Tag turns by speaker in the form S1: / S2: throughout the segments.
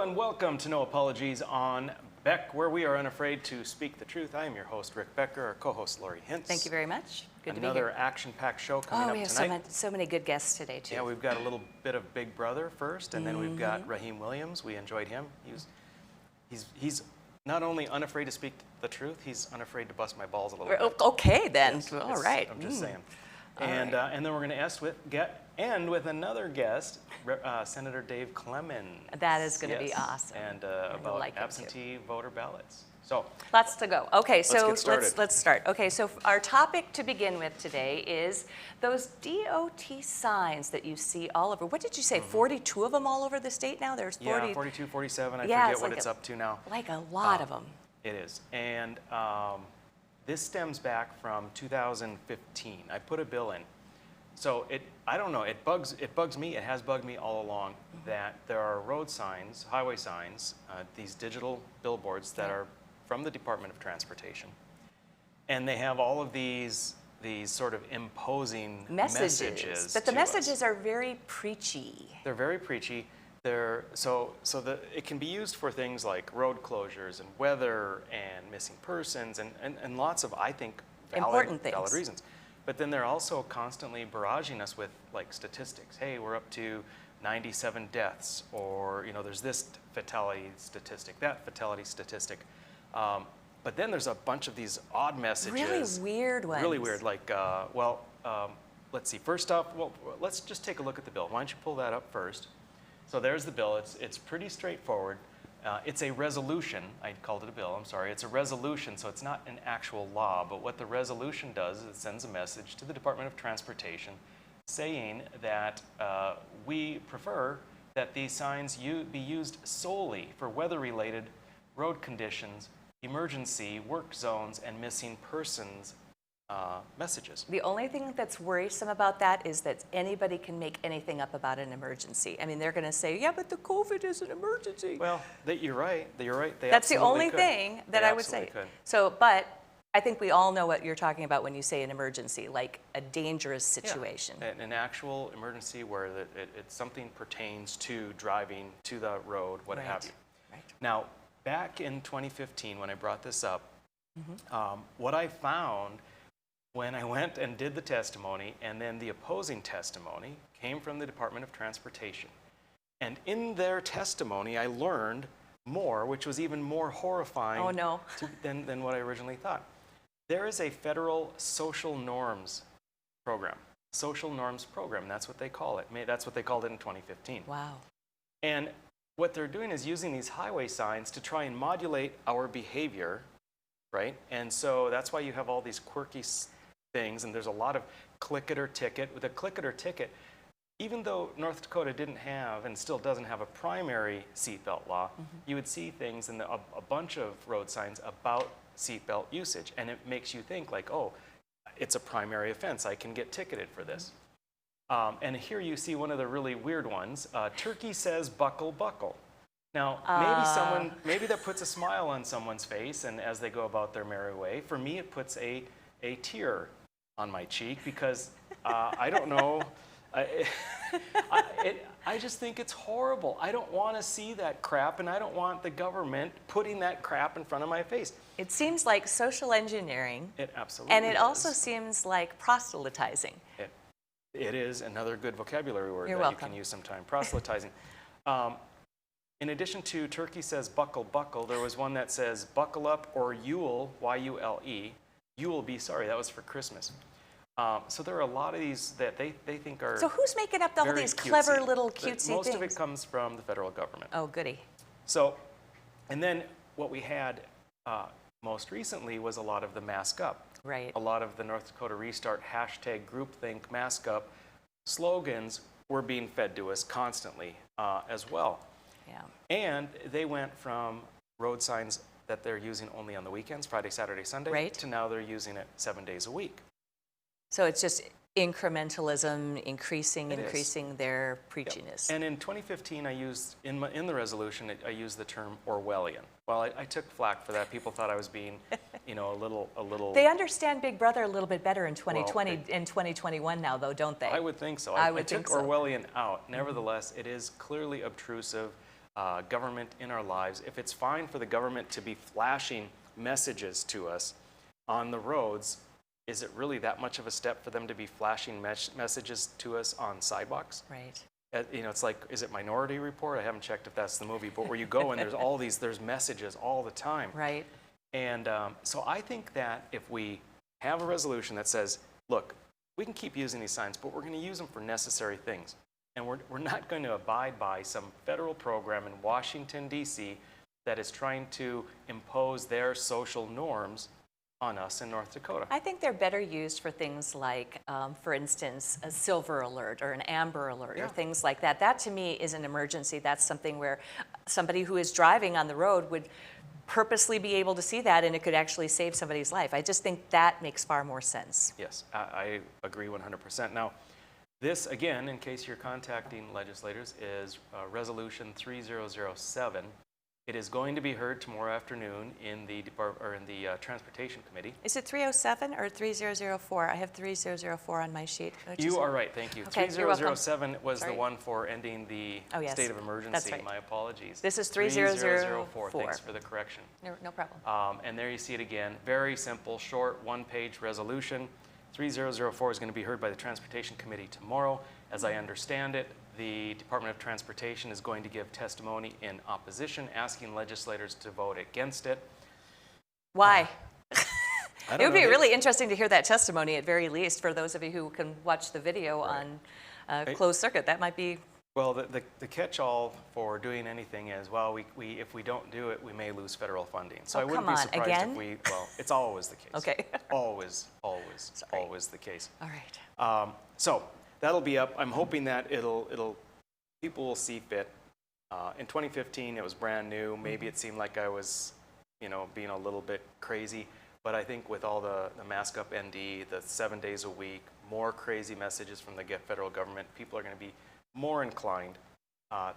S1: and welcome to No Apologies on Beck, where we are unafraid to speak the truth. I am your host, Rick Becker, our co-host, Lori Hintz.
S2: Thank you very much. Good to be
S1: Another
S2: here.
S1: action-packed show coming up
S2: we have
S1: tonight.
S2: so many good guests today, too.
S1: Yeah, we've got a little bit of Big Brother first, and then we've got Raheem Williams. We enjoyed him. He's not only unafraid to speak the truth, he's unafraid to bust my balls a little bit.
S2: Okay, then.
S1: Yes,
S2: All right.
S1: I'm just saying.
S2: All
S1: And
S2: right.
S1: and then we're going to end with another guest, Senator Dave Clemens.
S2: That is going to be
S1: Yes.
S2: awesome.
S1: And
S2: I
S1: about
S2: like him, too.
S1: absentee voter ballots. So
S2: Lots to go. Okay, so
S1: get started.
S2: let's start. Okay, so our topic to begin with today is those DOT signs that you see all over. What did you say? 42 of them all over the state now? There's 40.
S1: yeah, 42, 47. I
S2: Yeah,
S1: forget
S2: it's
S1: what
S2: like
S1: it's up to now.
S2: Like a lot of them.
S1: It is. And this stems back from 2015. I put a bill in. So I don't know, it bugs me, it has bugged me all along that there are road signs, highway signs, these digital billboards that are from the Department of Transportation. And they have all of these sort of imposing messages
S2: But the
S1: to us.
S2: messages are very preachy.
S1: They're very preachy. It can be used for things like road closures and weather and missing persons and lots of, I think,
S2: Important things.
S1: valid reasons. But then they're also constantly barraging us with like statistics. Hey, we're up to 97 deaths, or there's this fatality statistic, that fatality statistic. But then there's a bunch of these odd messages.
S2: Really weird ones.
S1: Really weird, like, let's see. First off, let's just take a look at the bill. Why don't you pull that up first? So there's the bill. It's pretty straightforward. It's a resolution. I called it a bill. I'm sorry. It's a resolution, so it's not an actual law. But what the resolution does is it sends a message to the Department of Transportation saying that we prefer that these signs be used solely for weather-related road conditions, emergency, work zones, and missing persons messages.
S2: The only thing that's worrisome about that is that anybody can make anything up about an emergency. I mean, they're going to say, yeah, but the COVID is an emergency.
S1: Well, you're right. You're right. They
S2: That's the
S1: absolutely
S2: only
S1: could.
S2: thing that
S1: They
S2: I would say.
S1: absolutely could.
S2: So, but I think we all know what you're talking about when you say an emergency, like a dangerous situation.
S1: Yeah, an actual emergency where something pertains to driving to the road, what have you.
S2: Right.
S1: Now, back in 2015, when I brought this up, what I found when I went and did the testimony, and then the opposing testimony came from the Department of Transportation. And in their testimony, I learned more, which was even more horrifying
S2: Oh, no.
S1: than what I originally thought. There is a federal social norms program. Social norms program, that's what they call it. That's what they called it in 2015.
S2: Wow.
S1: And what they're doing is using these highway signs to try and modulate our behavior, right? And so that's why you have all these quirky things, and there's a lot of click it or ticket. With a click it or ticket, even though North Dakota didn't have and still doesn't have a primary seatbelt law, you would see things in a bunch of road signs about seatbelt usage, and it makes you think like, oh, it's a primary offense. I can get ticketed for this. And here you see one of the really weird ones. Turkey says buckle, buckle. Now, maybe that puts a smile on someone's face, and as they go about their merry way. For me, it puts a tear on my cheek because I don't know. I just think it's horrible. I don't want to see that crap, and I don't want the government putting that crap in front of my face.
S2: It seems like social engineering.
S1: It absolutely
S2: And it
S1: is.
S2: also seems like proselytizing.
S1: It is another good vocabulary word
S2: You're
S1: that
S2: welcome.
S1: you can use sometime, proselytizing. In addition to Turkey says buckle, buckle, there was one that says buckle up or you'll, Y-U-L-E, you will be sorry. That was for Christmas. So there are a lot of these that they think are
S2: So who's making up all
S1: very
S2: these
S1: cutesy.
S2: clever little
S1: But
S2: cutesy
S1: most
S2: things?
S1: of it comes from the federal government.
S2: Oh, goody.
S1: So, and then what we had most recently was a lot of the mask up.
S2: Right.
S1: A lot of the North Dakota Restart hashtag groupthink mask up slogans were being fed to us constantly as well.
S2: Yeah.
S1: And they went from road signs that they're using only on the weekends, Friday, Saturday, Sunday,
S2: Right.
S1: to now they're using it 7 days a week.
S2: So it's just incrementalism, increasing
S1: It is.
S2: their preachiness.
S1: And in 2015, I used, in the resolution, I used the term Orwellian. Well, I took flack for that. People thought I was being, a little.
S2: They understand Big Brother a little bit better in 2020
S1: Well,
S2: and 2021 now, though, don't they?
S1: I would think so.
S2: I
S1: I
S2: would
S1: took
S2: think so.
S1: Orwellian out. Nevertheless, it is clearly obtrusive. government in our lives, if it's fine for the government to be flashing messages to us on the roads, is it really that much of a step for them to be flashing messages to us on sidewalks?
S2: Right.
S1: It's like, is it Minority Report? I haven't checked if that's the movie, but where you go and there's messages all the time.
S2: Right.
S1: And so I think that if we have a resolution that says, look, we can keep using these signs, but we're going to use them for necessary things. And we're not going to abide by some federal program in Washington, D.C. that is trying to impose their social norms on us in North Dakota.
S2: I think they're better used for things like, for instance, a silver alert or an amber alert or things like that. That to me is an emergency. That's something where somebody who is driving on the road would purposely be able to see that, and it could actually save somebody's life. I just think that makes far more sense.
S1: Yes, I agree 100%. Now, this, again, in case you're contacting legislators, is Resolution 3007. It is going to be heard tomorrow afternoon in the Transportation Committee.
S2: Is it 307 or 3004? I have 3004 on my sheet.
S1: You are right, thank you.
S2: Okay,
S1: 3007 was
S2: Sorry.
S1: the one for ending the state of emergency.
S2: That's right.
S1: My apologies.
S2: This is 3004.
S1: Thanks for the correction.
S2: No problem.
S1: And there you see it again. Very simple, short, one-page resolution. 3004 is going to be heard by the Transportation Committee tomorrow. As I understand it, the Department of Transportation is going to give testimony in opposition, asking legislators to vote against it.
S2: Why?
S1: I
S2: It
S1: don't
S2: would be
S1: know.
S2: really interesting to hear that testimony at very least for those of you who can watch the video on closed circuit. That might be.
S1: Well, the catch-all for doing anything is, well, if we don't do it, we may lose federal funding. So I wouldn't
S2: come
S1: be
S2: on,
S1: surprised
S2: again?
S1: if we, well, it's always the case.
S2: Okay.
S1: Always
S2: Sorry.
S1: the case.
S2: All right.
S1: So that'll be up. I'm hoping that people will see fit. In 2015, it was brand new. Maybe it seemed like I was, being a little bit crazy. But I think with all the Mask Up ND, the 7 days a week, more crazy messages from the federal government, people are going to be more inclined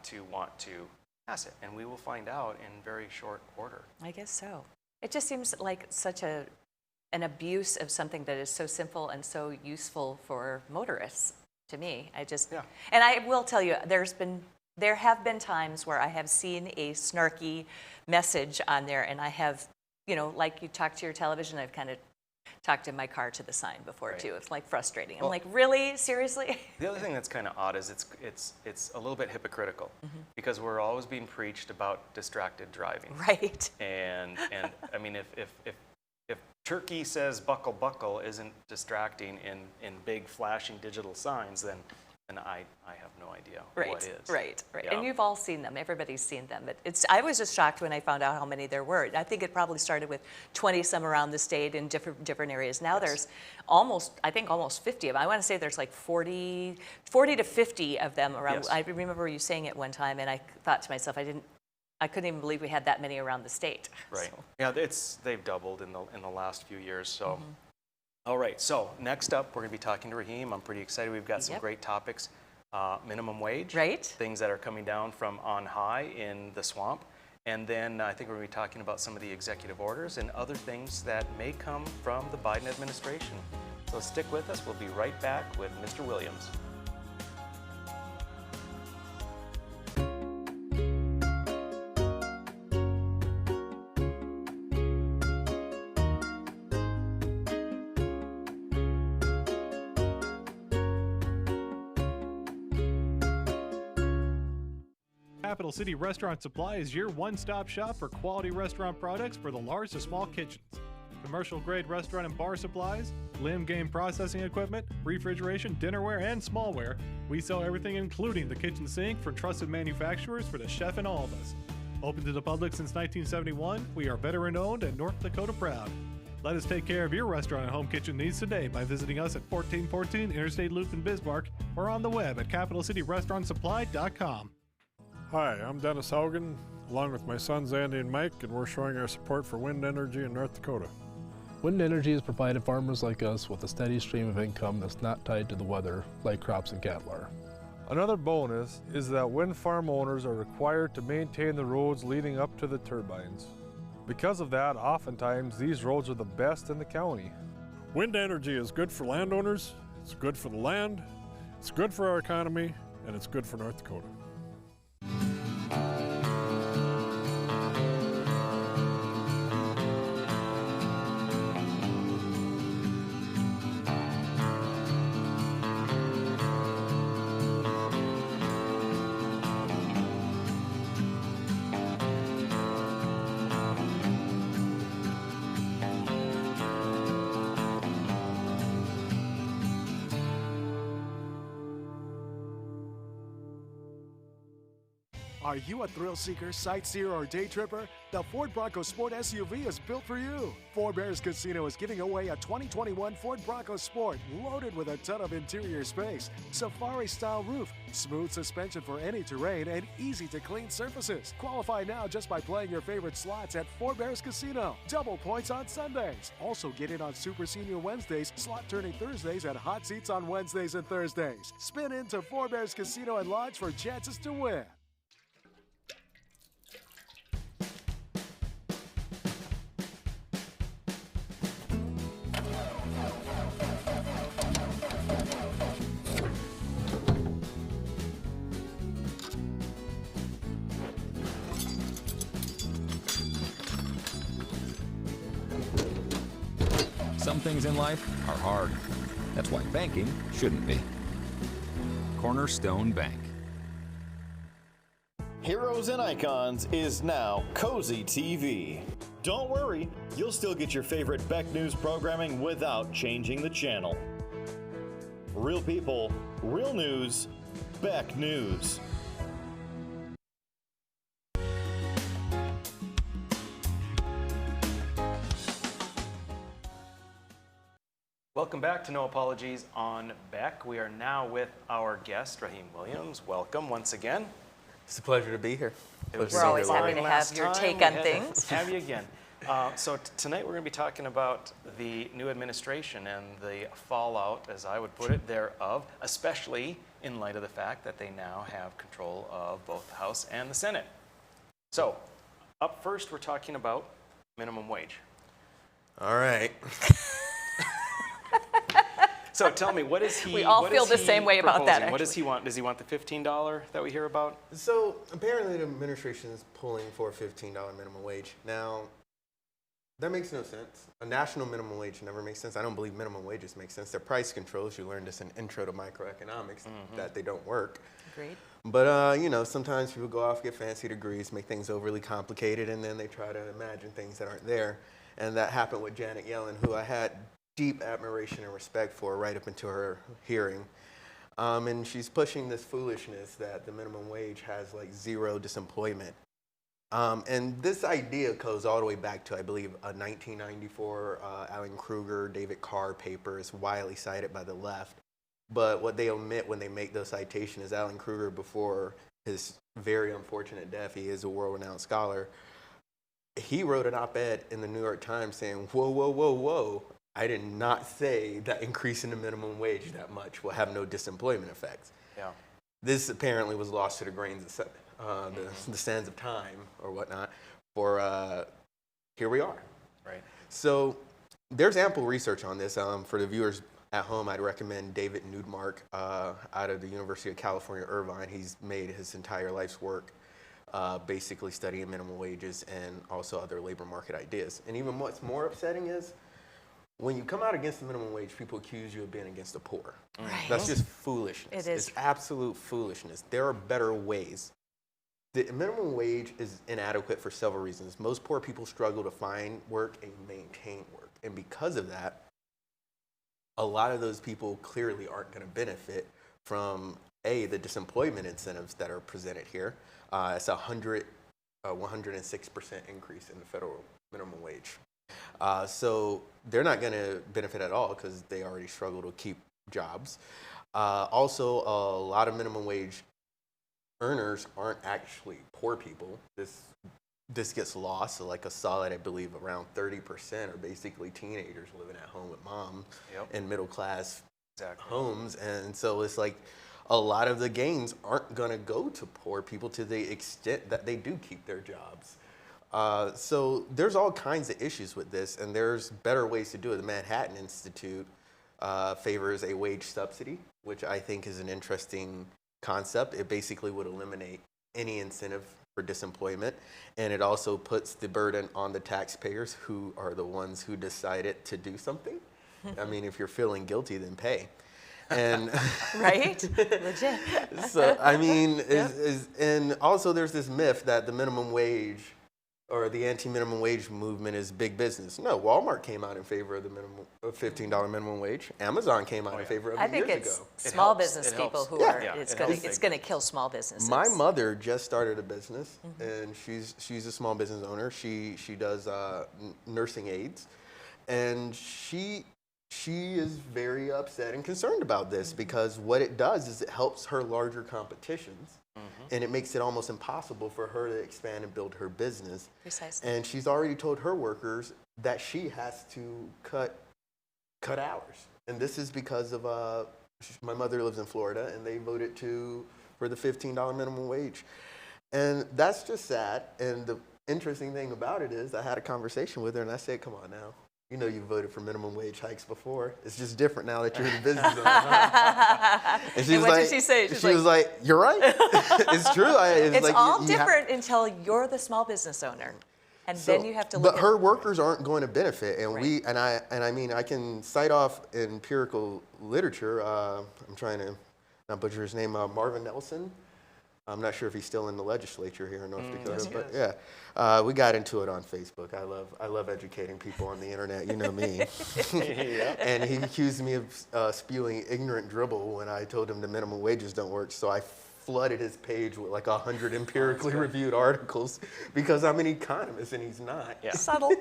S1: to want to pass it. And we will find out in very short order.
S2: I guess so. It just seems like such an abuse of something that is so simple and so useful for motorists to me. And I will tell you, there have been times where I have seen a snarky message on there, and I have, like you talk to your television, I've kind of talked in my car to the sign before too. It's like frustrating. I'm like, really? Seriously?
S1: The other thing that's kind of odd is it's a little bit hypocritical because we're always being preached about distracted driving.
S2: Right.
S1: And I mean, if Turkey says buckle buckle isn't distracting in big flashing digital signs, then I have no idea what is.
S2: Right.
S1: Yeah.
S2: And you've all seen them. Everybody's seen them. I was just shocked when I found out how many there were. I think it probably started with 20 some around the state in different areas. Now there's almost 50 of them. I want to say there's like 40 to 50 of them around.
S1: Yes.
S2: I remember you saying it one time, and I thought to myself, I couldn't even believe we had that many around the state.
S1: Right.
S2: So.
S1: Yeah, they've doubled in the last few years. So. All right, so next up, we're going to be talking to Raheem. I'm pretty excited. We've got some great topics. Minimum wage.
S2: Right.
S1: Things that are coming down from on high in the swamp. And then I think we're going to be talking about some of the executive orders and other things that may come from the Biden administration. So stick with us. We'll be right back with Mr. Williams.
S3: Capital City Restaurant Supply is your one-stop shop for quality restaurant products for the large to small kitchens. Commercial-grade restaurant and bar supplies, limb game processing equipment, refrigeration, dinnerware, and smallware. We sell everything including the kitchen sink from trusted manufacturers for the chef and all of us. Open to the public since 1971, we are veteran-owned and North Dakota proud. Let us take care of your restaurant and home kitchen needs today by visiting us at 1414 Interstate Loop in Bismarck or on the web at capitalcityrestaurantsupply.com.
S4: Hi, I'm Dennis Haugen, along with my sons Andy and Mike, and we're showing our support for wind energy in North Dakota.
S5: Wind energy has provided farmers like us with a steady stream of income that's not tied to the weather like crops and cattle are.
S4: Another bonus is that wind farm owners are required to maintain the roads leading up to the turbines. Because of that, oftentimes these roads are the best in the county. Wind energy is good for landowners, it's good for the land, it's good for our economy, and it's good for North Dakota.
S6: Are you a thrill seeker, sightseer, or day tripper? The Ford Bronco Sport SUV is built for you. Four Bears Casino is giving away a 2021 Ford Bronco Sport loaded with a ton of interior space, safari-style roof, smooth suspension for any terrain, and easy-to-clean surfaces. Qualify now just by playing your favorite slots at Four Bears Casino. Double points on Sundays. Also get in on Super Senior Wednesdays, slot turning Thursdays, and hot seats on Wednesdays and Thursdays. Spin into Four Bears Casino and Lodge for chances to win.
S7: Some things in life are hard. That's why banking shouldn't be. Cornerstone Bank.
S8: Heroes and Icons is now Cozy TV. Don't worry, you'll still get your favorite Beck News programming without changing the channel. Real people, real news, Beck News.
S1: Welcome back to No Apologies on Beck. We are now with our guest, Raheem Williams. Welcome once again.
S9: It's a pleasure to be here.
S2: We're always happy to have your take on things.
S1: Have you again. So tonight we're going to be talking about the new administration and the fallout, as I would put it, thereof, especially in light of the fact that they now have control of both the House and the Senate. So, up first, we're talking about minimum wage.
S9: All right.
S1: So tell me, what is he?
S2: We all feel the same way about that,
S1: proposing? What does
S2: actually.
S1: he want? Does he want the $15 that we hear about?
S9: So apparently the administration is pulling for a $15 minimum wage. Now, that makes no sense. A national minimum wage never makes sense. I don't believe minimum wages make sense. They're price controls. You learned this in Intro to Microeconomics, that they don't work.
S2: Agreed.
S9: But, you know, sometimes people go off, get fancy degrees, make things overly complicated, and then they try to imagine things that aren't there. And that happened with Janet Yellen, who I had deep admiration and respect for right up until her hearing. And she's pushing this foolishness that the minimum wage has like zero disemployment. And this idea goes all the way back to, I believe, a 1994 Alan Kruger, David Carr paper. Is widely cited by the left. But what they omit when they make those citations is Alan Kruger, before his very unfortunate death, he is a world-renowned scholar, he wrote an op-ed in the New York Times saying, whoa, whoa, whoa, whoa. I did not say that increasing the minimum wage that much will have no disemployment effects.
S1: Yeah.
S9: This apparently was lost to the grains of the sands of time or whatnot. For here we are.
S1: Right.
S9: So there's ample research on this. For the viewers at home, I'd recommend David Nudmark out of the University of California, Irvine. He's made his entire life's work basically studying minimum wages and also other labor market ideas. And even what's more upsetting is, when you come out against the minimum wage, people accuse you of being against the poor.
S2: Right.
S9: That's just foolishness.
S2: It is.
S9: It's absolute foolishness. There are better ways. The minimum wage is inadequate for several reasons. Most poor people struggle to find work and maintain work. And because of that, a lot of those people clearly aren't going to benefit from, A, the disemployment incentives that are presented here. It's 106% increase in the federal minimum wage. So they're not going to benefit at all because they already struggle to keep jobs. Also, a lot of minimum wage earners aren't actually poor people. This gets lost. So like a solid, I believe, around 30% are basically teenagers living at home with mom in middle class homes. And so it's like a lot of the gains aren't going to go to poor people to the extent that they do keep their jobs. So there's all kinds of issues with this, and there's better ways to do it. The Manhattan Institute favors a wage subsidy, which I think is an interesting concept. It basically would eliminate any incentive for disemployment, and it also puts the burden on the taxpayers, who are the ones who decided to do something. I mean, if you're feeling guilty, then pay. And
S2: right? Legit.
S9: So, I mean, and also there's this myth that the minimum wage or the anti-minimum wage movement is big business. No, Walmart came out in favor of the $15 minimum wage. Amazon came out in favor of
S2: I
S9: it
S2: think
S9: years
S2: it's
S9: ago.
S2: small business people who are,
S1: it
S2: it's going to kill small businesses.
S9: My mother just started a business, and she's a small business owner. She does nursing aids, and she is very upset and concerned about this because what it does is it helps her larger competitions, and it makes it almost impossible for her to expand and build her business.
S2: Precisely.
S9: And she's already told her workers that she has to cut hours, and this is because of my mother lives in Florida, and they voted for the $15 minimum wage, and that's just sad. And the interesting thing about it is I had a conversation with her, and I said, "Come on now. You know you voted for minimum wage hikes before. It's just different now that you're in the business owner." And she was
S2: what
S9: like,
S2: did she say?
S9: She was like, "You're right. It's true.
S2: It's
S9: like
S2: all different until you're the small business owner. And then you have to look
S9: But her workers aren't going to benefit. And I mean, I can cite off empirical literature. I'm trying to not butcher his name, Marvin Nelson. I'm not sure if he's still in the legislature here in North Dakota, but yeah, we got into it on Facebook. I love educating people on the internet. You know me. And he accused me of spewing ignorant dribble when I told him the minimum wages don't work. So I flooded his page with like 100 empirically reviewed articles because I'm an economist and he's not.
S1: Yeah.
S2: Subtle.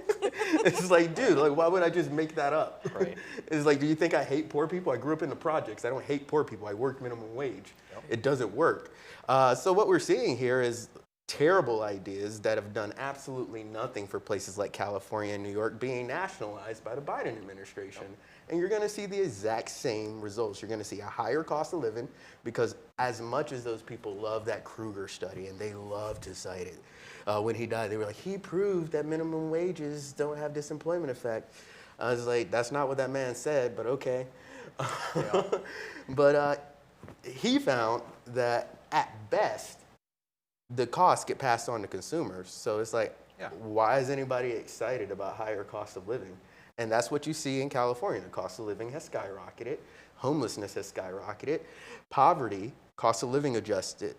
S9: It's like, dude, like, why would I just make that up?
S1: Right.
S9: It's like, do you think I hate poor people? I grew up in the projects. I don't hate poor people. I work minimum wage. Yep. It doesn't work. So what we're seeing here is terrible ideas that have done absolutely nothing for places like California and New York being nationalized by the Biden administration. Yep. And you're going to see the exact same results. You're going to see a higher cost of living because as much as those people love that Kruger study, and they love to cite it, when he died, they were like, he proved that minimum wages don't have disemployment effect. I was like, that's not what that man said, but okay. Yeah. But he found that at best, the costs get passed on to consumers. So it's like, why is anybody excited about higher cost of living? And that's what you see in California. The cost of living has skyrocketed. Homelessness has skyrocketed. Poverty, cost of living adjusted.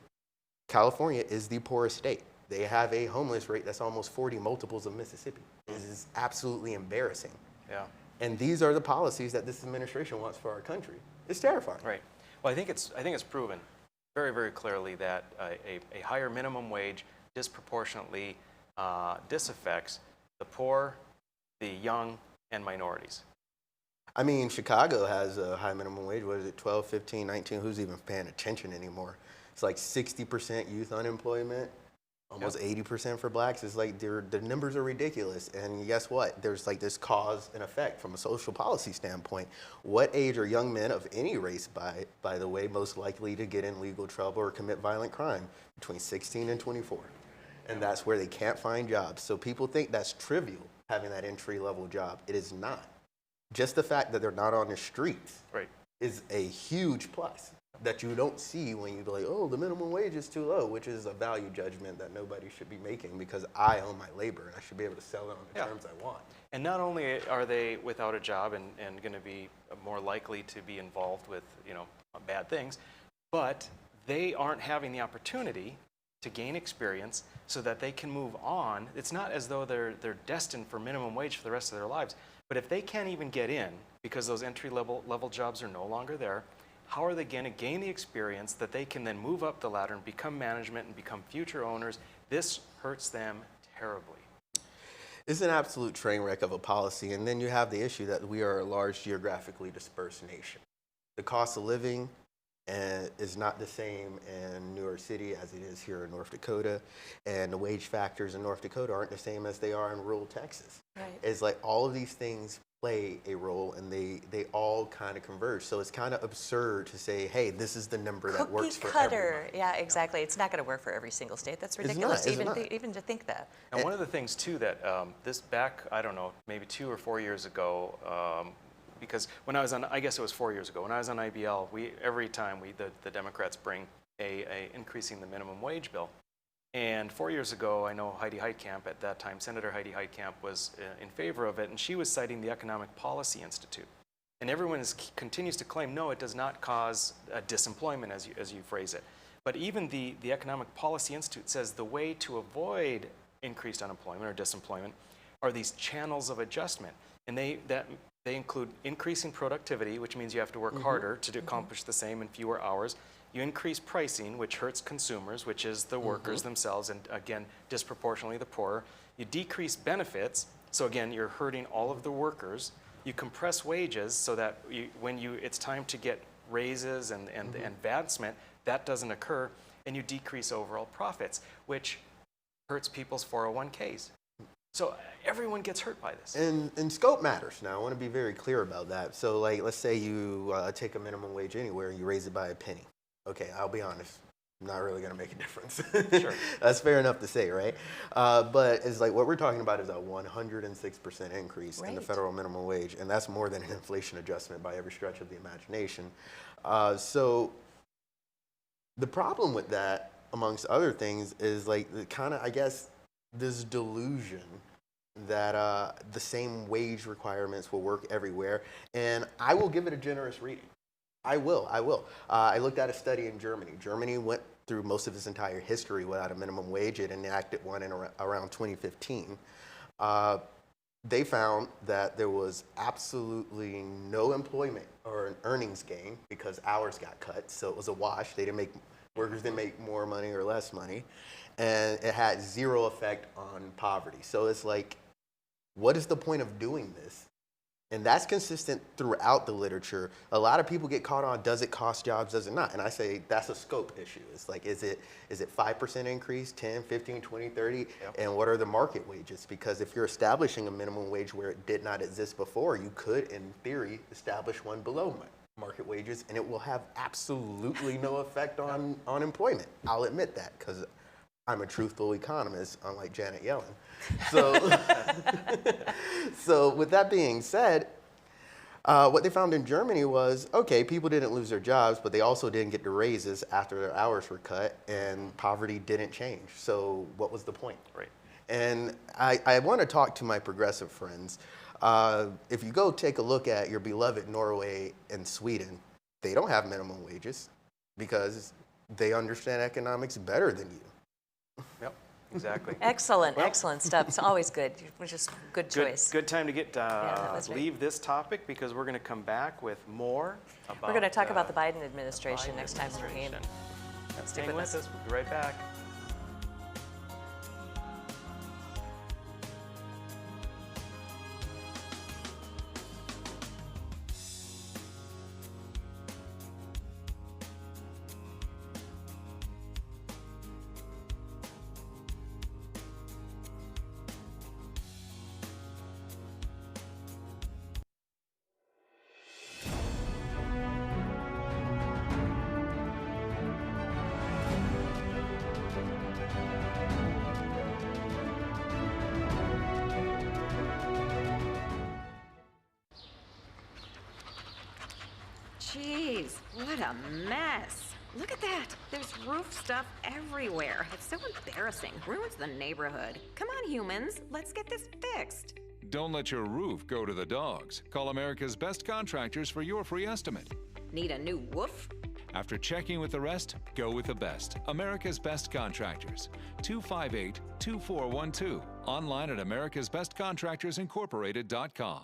S9: California is the poorest state. They have a homeless rate that's almost 40 multiples of Mississippi. This is absolutely embarrassing. Yeah. And these are the policies that this administration wants for our country. It's terrifying.
S1: Right. Well, I think it's proven very, very clearly that a higher minimum wage disproportionately disaffects the poor, the young, and minorities.
S9: I mean, Chicago has a high minimum wage. What is it, 12, 15, 19? Who's even paying attention anymore? It's like 60% youth unemployment, almost 80% for blacks. It's like the numbers are ridiculous. And guess what? There's like this cause and effect from a social policy standpoint. What age are young men of any race, by the way, most likely to get in legal trouble or commit violent crime? Between 16 and 24. And that's where they can't find jobs. So people think that's trivial, having that entry-level job. It is not. Just the fact that they're not on the streets is a huge plus that you don't see when you be like, oh, the minimum wage is too low, which is a value judgment that nobody should be making because I own my labor and I should be able to sell it on the terms I want.
S1: And not only are they without a job and going to be more likely to be involved with, bad things, but they aren't having the opportunity to gain experience so that they can move on. It's not as though they're destined for minimum wage for the rest of their lives. But if they can't even get in because those entry-level jobs are no longer there, how are they going to gain the experience that they can then move up the ladder and become management and become future owners? This hurts them terribly.
S9: It's an absolute train wreck of a policy. And then you have the issue that we are a large geographically dispersed nation. The cost of living is not the same in New York City as it is here in North Dakota. And the wage factors in North Dakota aren't the same as they are in rural Texas. Right. It's like all of these things play a role and they all kind of converge. So it's kind of absurd to say, hey, this is the number that works for everyone.
S2: Yeah, exactly. It's not going to work for every single state. That's ridiculous, even to think that.
S1: And one of the things, too, that this back, I don't know, maybe 2 or 4 years ago, because when I was on, I guess it was 4 years ago, when I was on IBL, every time the Democrats bring a increasing the minimum wage bill. And 4 years ago, I know Heidi Heitkamp at that time, Senator Heidi Heitkamp was in favor of it, and she was citing the Economic Policy Institute. And everyone continues to claim, no, it does not cause disemployment, as you phrase it. But even the Economic Policy Institute says the way to avoid increased unemployment or disemployment are these channels of adjustment. And they include increasing productivity, which means you have to work harder to accomplish the same in fewer hours. You increase pricing, which hurts consumers, which is the workers themselves, and again, disproportionately the poorer. You decrease benefits, so again, you're hurting all of the workers. You compress wages so that when it's time to get raises and advancement, that doesn't occur, and you decrease overall profits, which hurts people's 401ks. So everyone gets hurt by this.
S9: And scope matters. Now, I want to be very clear about that. So, like, let's say you take a minimum wage anywhere and you raise it by a penny. Okay, I'll be honest, not really going to make a difference.
S1: Sure.
S9: That's fair enough to say, right? But it's like what we're talking about is a 106% increase in the federal minimum wage, and that's more than an inflation adjustment by every stretch of the imagination. So the problem with that, amongst other things, is like the kind of, I guess, this delusion that the same wage requirements will work everywhere. And I will give it a generous reading. I will. I looked at a study in Germany. Germany went through most of its entire history without a minimum wage. It enacted one in around 2015. They found that there was absolutely no employment or an earnings gain because hours got cut. So it was a wash. Workers didn't make more money or less money. And it had zero effect on poverty. So it's like, what is the point of doing this? And that's consistent throughout the literature. A lot of people get caught on, does it cost jobs, does it not? And I say that's a scope issue. It's like, is it 5% increase, 10, 15, 20, 30? Yep. And what are the market wages? Because if you're establishing a minimum wage where it did not exist before, you could, in theory, establish one below market wages, and it will have absolutely no effect on employment. I'll admit that, because I'm a truthful economist, unlike Janet Yellen. So with that being said, what they found in Germany was, okay, people didn't lose their jobs, but they also didn't get the raises after their hours were cut, and poverty didn't change. So what was the point?
S1: Right.
S9: And I want to talk to my progressive friends. If you go take a look at your beloved Norway and Sweden, they don't have minimum wages because they understand economics better than you.
S1: Yep, exactly.
S2: Excellent stuff. It's always good. Which is good choice.
S1: Good time to get leave this topic, because we're going to come back with more about.
S2: We're going to talk about the Biden administration next time we meet.
S1: Stay with us. We'll be right back.
S10: Jeez, what a mess. Look at that. There's roof stuff everywhere. It's so embarrassing. Ruins the neighborhood. Come on, humans. Let's get this fixed.
S11: Don't let your roof go to the dogs. Call America's Best Contractors for your free estimate.
S10: Need a new woof?
S11: After checking with the rest, go with the best. America's Best Contractors. 258-2412. Online at americasbestcontractorsincorporated.com.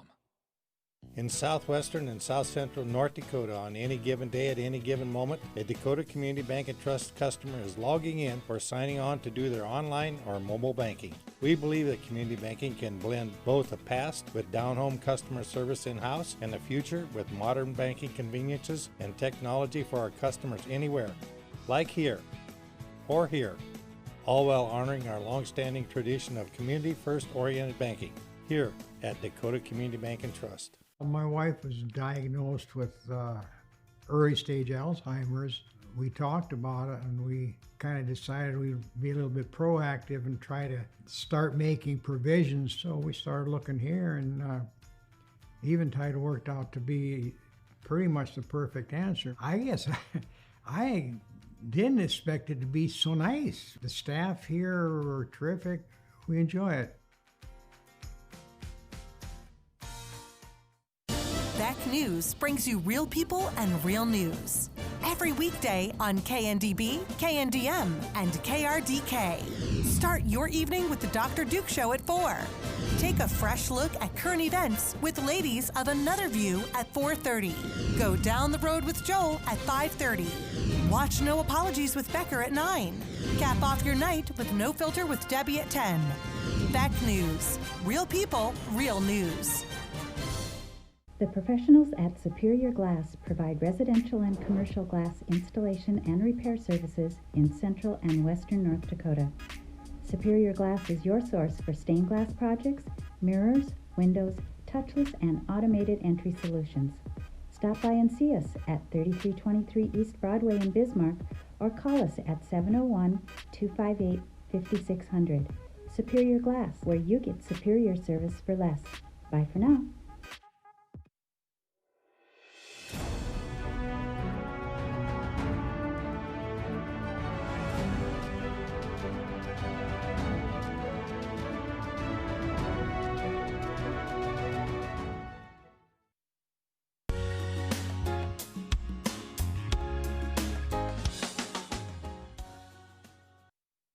S12: In southwestern and south central North Dakota, on any given day at any given moment, a Dakota Community Bank and Trust customer is logging in or signing on to do their online or mobile banking. We believe that community banking can blend both the past with down-home customer service in-house and the future with modern banking conveniences and technology for our customers anywhere, like here or here, all while honoring our long-standing tradition of community-first oriented banking here at Dakota Community Bank and Trust.
S13: My wife was diagnosed with early stage Alzheimer's. We talked about it and we kind of decided we'd be a little bit proactive and try to start making provisions. So we started looking here, and Eventide worked out to be pretty much the perfect answer. I guess I didn't expect it to be so nice. The staff here are terrific. We enjoy it.
S14: Beck News brings you real people and real news. every weekday on KNDB, KNDM, and KRDK. Start your evening with the Dr. Duke Show at 4. Take a fresh look at current events with Ladies of Another View at 4:30. Go down the road with Joel at 5:30. Watch No Apologies with Becker at 9. Cap off your night with No Filter with Debbie at 10. Beck News. Real people, real news.
S15: The professionals at Superior Glass provide residential and commercial glass installation and repair services in central and western North Dakota. Superior Glass is your source for stained glass projects, mirrors, windows, touchless and automated entry solutions. Stop by and see us at 3323 East Broadway in Bismarck or call us at 701-258-5600. Superior Glass, where you get superior service for less. Bye for now.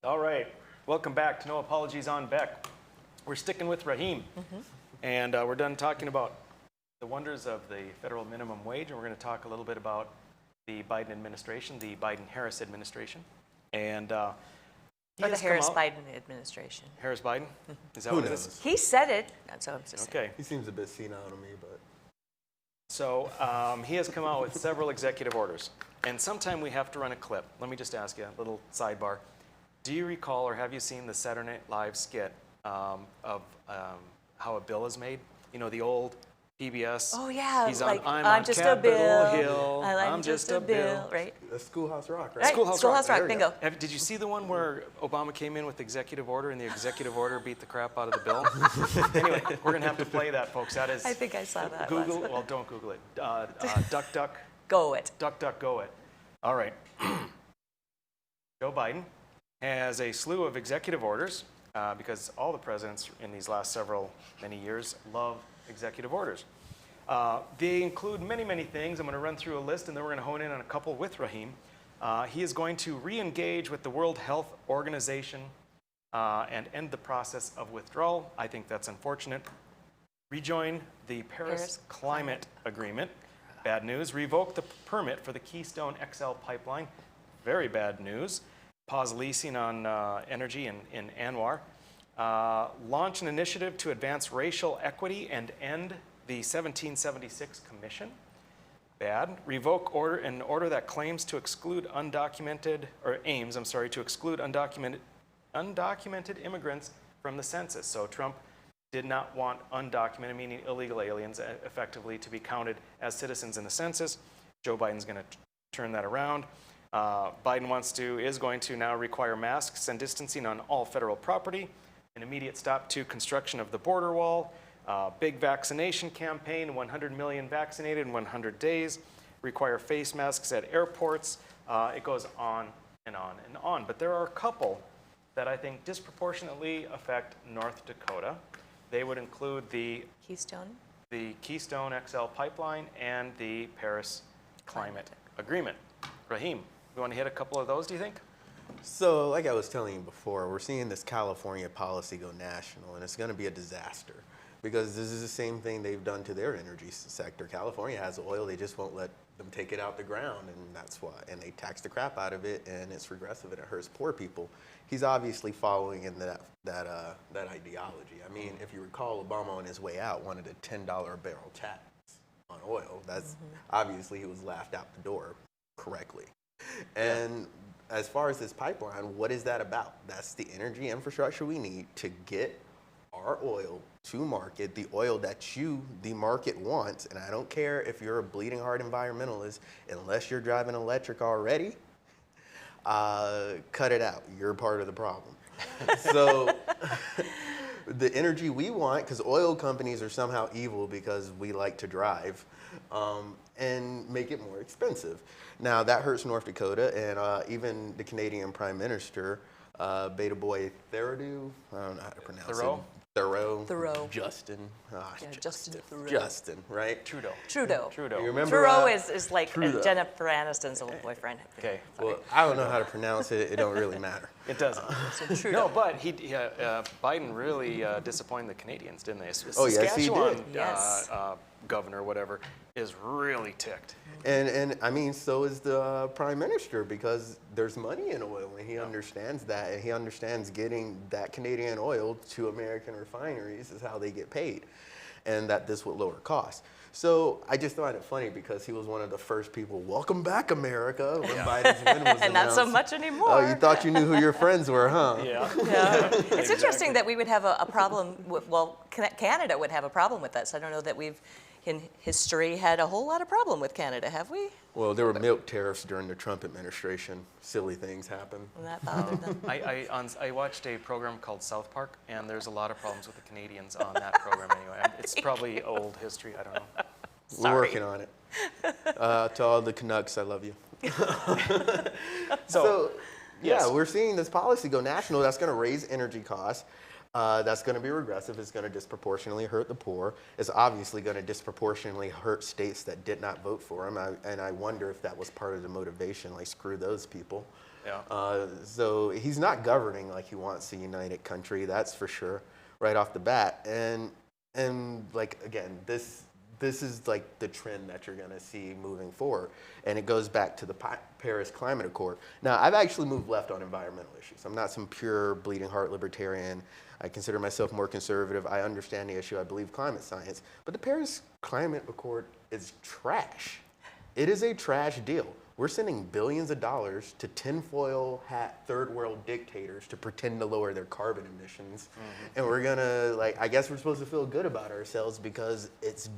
S1: All right, welcome back to No Apologies on Beck. We're sticking with Rahim, and we're done talking about the wonders of the federal minimum wage, and we're going to talk a little bit about the Biden administration, the Biden-Harris administration, and
S2: or the Harris-Biden administration.
S1: Harris-Biden? Is that
S9: Who
S1: what it
S9: knows?
S1: is?
S2: He said it, so I'm just saying.
S1: Okay.
S9: He seems a bit senile to me, but.
S1: So he has come out with several executive orders, and sometime we have to run a clip. Let me just ask you a little sidebar. Do you recall or have you seen the Saturday Night Live skit of how a bill is made? You know, the old PBS.
S2: Oh, yeah.
S1: He's
S2: like,
S1: on,
S2: I'm just a bill.
S1: Hill.
S2: I'm just a bill. Right?
S9: That's Schoolhouse Rock, right?
S2: Right.
S1: Schoolhouse
S2: Rock, bingo.
S1: Did you see the one where Obama came in with the executive order and the executive order beat the crap out of the bill? Anyway, we're going to have to play that, folks. That is.
S2: I think I saw that.
S1: Google, well, don't Google it. Duck, duck.
S2: Go it.
S1: Duck, duck, go it. All right. Joe Biden has a slew of executive orders because all the presidents in these last many years love executive orders. They include many, many things. I'm going to run through a list and then we're going to hone in on a couple with Rahim. He is going to re-engage with the World Health Organization and end the process of withdrawal. I think that's unfortunate. Rejoin the Paris Climate Agreement. Bad news. Revoke the permit for the Keystone XL pipeline. Very bad news. Pause leasing on energy in Anwar. Launch an initiative to advance racial equity and end the 1776 Commission. Bad. Revoke an order that claims to exclude aims to exclude undocumented immigrants from the census. So Trump did not want undocumented, meaning illegal aliens, effectively to be counted as citizens in the census. Joe Biden's going to turn that around. Biden is going to now require masks and distancing on all federal property, an immediate stop to construction of the border wall, big vaccination campaign, 100 million vaccinated in 100 days, require face masks at airports. It goes on and on and on. But there are a couple that I think disproportionately affect North Dakota. They would include the Keystone XL pipeline and the Paris Climate Agreement. Rahim, you want to hit a couple of those, do you think?
S9: So, like I was telling you before, we're seeing this California policy go national, and it's going to be a disaster because this is the same thing they've done to their energy sector. California has oil, they just won't let them take it out the ground, and that's why. And they tax the crap out of it, and it's regressive, and it hurts poor people. He's obviously following in that ideology. I mean, if you recall, Obama on his way out wanted a $10 a barrel tax on oil. That's obviously he was laughed out the door correctly. And as far as this pipeline, what is that about? That's the energy infrastructure we need to get our oil to market, the oil that the market wants. And I don't care if you're a bleeding heart environmentalist, unless you're driving electric already, cut it out. You're part of the problem. So the energy we want, because oil companies are somehow evil because we like to drive, and make it more expensive. Now that hurts North Dakota, and even the Canadian Prime Minister, Beta Boy Therideau, I don't know how to pronounce it. Thoreau. Justin.
S2: Justin Thoreau.
S9: Justin, right?
S2: Trudeau.
S9: You remember,
S2: Trudeau is like
S9: Trudeau.
S2: Jennifer Aniston's old boyfriend.
S1: Okay.
S9: Well, I don't know how to pronounce it. It don't really matter.
S1: It doesn't. No, but Biden really disappointed the Canadians, didn't they?
S9: Oh, yes, he did.
S2: Yes.
S1: Governor, whatever, is really ticked.
S9: And I mean, so is the prime minister, because there's money in oil, and he understands that, and he understands getting that Canadian oil to American refineries is how they get paid, and that this would lower costs. So I just find it funny because he was one of the first people, welcome back, America, when Biden's win was
S2: and
S9: announced.
S2: not so much anymore.
S9: Oh, you thought you knew who your friends were, huh?
S1: Yeah.
S2: It's interesting that we would have a problem with, well, Canada would have a problem with us. I don't know that we've, in history, had a whole lot of problem with Canada, have we?
S9: Well, there were milk tariffs during the Trump administration. Silly things happen.
S2: And that bothered them.
S1: I watched a program called South Park, and there's a lot of problems with the Canadians on that program anyway. It's probably old history, I don't know.
S9: We're working on it. To all the Canucks, I love you. So
S1: yes.
S9: yeah, we're seeing this policy go national. That's going to raise energy costs. That's going to be regressive. It's going to disproportionately hurt the poor. It's obviously going to disproportionately hurt states that did not vote for him. And I wonder if that was part of the motivation, like screw those people.
S1: Yeah.
S9: So he's not governing like he wants a united country, that's for sure, right off the bat. And like, again, this is like the trend that you're going to see moving forward. And it goes back to the Paris Climate Accord. Now, I've actually moved left on environmental issues. I'm not some pure bleeding heart libertarian. I consider myself more conservative. I understand the issue. I believe climate science. But the Paris Climate Accord is trash. It is a trash deal. We're sending billions of dollars to tinfoil hat third world dictators to pretend to lower their carbon emissions. And we're gonna, like, I guess we're supposed to feel good about ourselves because it's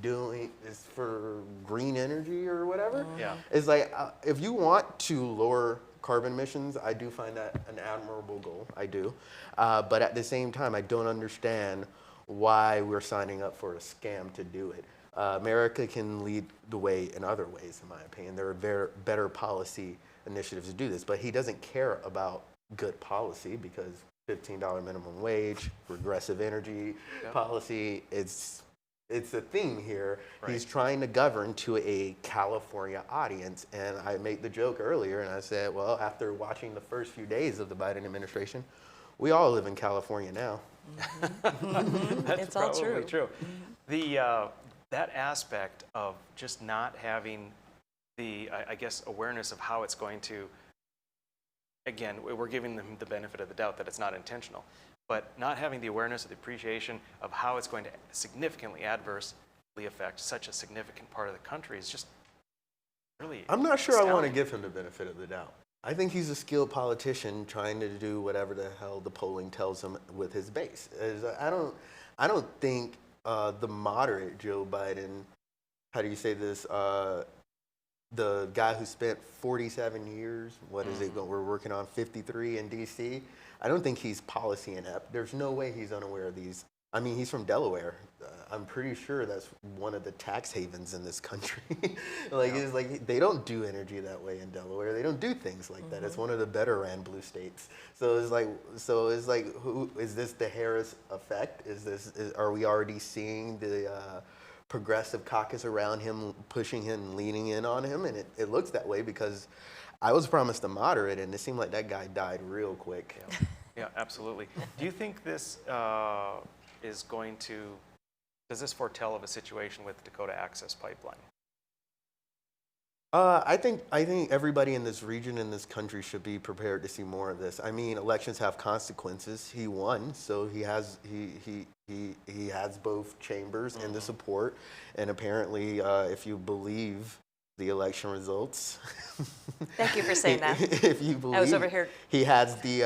S9: for green energy or whatever.
S1: Yeah.
S9: It's like, if you want to lower carbon emissions, I do find that an admirable goal, I do. But at the same time, I don't understand why we're signing up for a scam to do it. America can lead the way in other ways, in my opinion. There are better policy initiatives to do this, but he doesn't care about good policy because $15 minimum wage, regressive energy policy, it's a theme here. Right. He's trying to govern to a California audience, and I made the joke earlier, and I said, well, after watching the first few days of the Biden administration, we all live in California now.
S1: That's
S2: it's all
S1: probably
S2: true.
S1: That aspect of just not having the, I guess, awareness of how it's going to, again, we're giving them the benefit of the doubt that it's not intentional, but not having the awareness of the appreciation of how it's going to significantly adversely affect such a significant part of the country is just really
S9: I'm not sure
S1: astounding.
S9: I want to give him the benefit of the doubt. I think he's a skilled politician trying to do whatever the hell the polling tells him with his base. I don't think the moderate Joe Biden, how do you say this, the guy who spent 47 years, we're working on 53 in D.C., I don't think he's policy inept. There's no way he's unaware of these. I mean, he's from Delaware. I'm pretty sure that's one of the tax havens in this country. It's like they don't do energy that way in Delaware. They don't do things like that. It's one of the better ran blue states. So it's like, who is this? The Harris effect? Are we already seeing the progressive caucus around him pushing him, leaning in on him? And it looks that way because I was promised a moderate, and it seemed like that guy died real quick.
S1: Yeah, absolutely. Do you think this is going to, does this foretell of a situation with Dakota Access Pipeline?
S9: I think everybody in this region, in this country, should be prepared to see more of this. I mean, elections have consequences. He won, so he has both chambers and the support. And apparently, if you believe the election results,
S2: thank you for saying that.
S9: If you believe,
S2: I was over here.
S9: He has the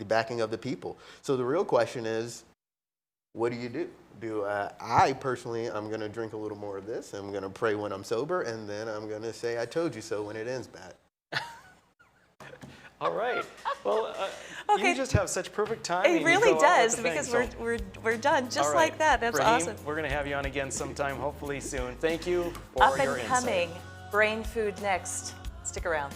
S9: backing of the people. So the real question is, what do you do? I personally, I'm going to drink a little more of this. I'm going to pray when I'm sober, and then I'm going to say I told you so when it ends bad.
S1: All right. Well,
S2: Okay.
S1: you just have such perfect timing.
S2: It really
S1: You go out with
S2: does
S1: the
S2: because
S1: thing,
S2: we're done just
S1: All right.
S2: like that. That's
S1: Brahim,
S2: awesome.
S1: We're going to have you on again sometime, hopefully soon. Thank you for
S2: Up
S1: your
S2: and
S1: insight.
S2: coming, brain food next. Stick around.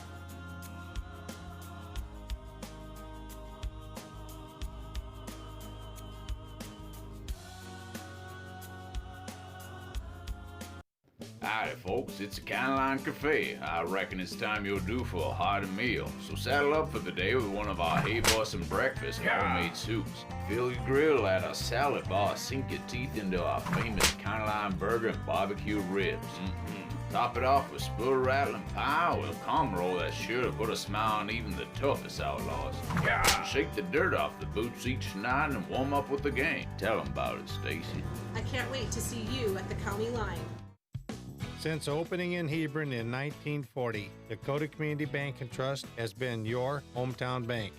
S16: Howdy, folks. It's a Caroline Cafe. I reckon it's time you're due for a hearty meal. So saddle up for the day with one of our Hey Boston breakfast homemade soups. Fill your grill at our salad bar. Sink your teeth into our famous Caroline burger and barbecue ribs. Top it off with spur rattling pie with a calm roll that's sure to put a smile on even the toughest outlaws. Shake the dirt off the boots each night and warm up with the gang. Tell them about it, Stacy.
S17: I can't wait to see you at the county line.
S12: Since opening in Hebron in 1940, Dakota Community Bank and Trust has been your hometown bank.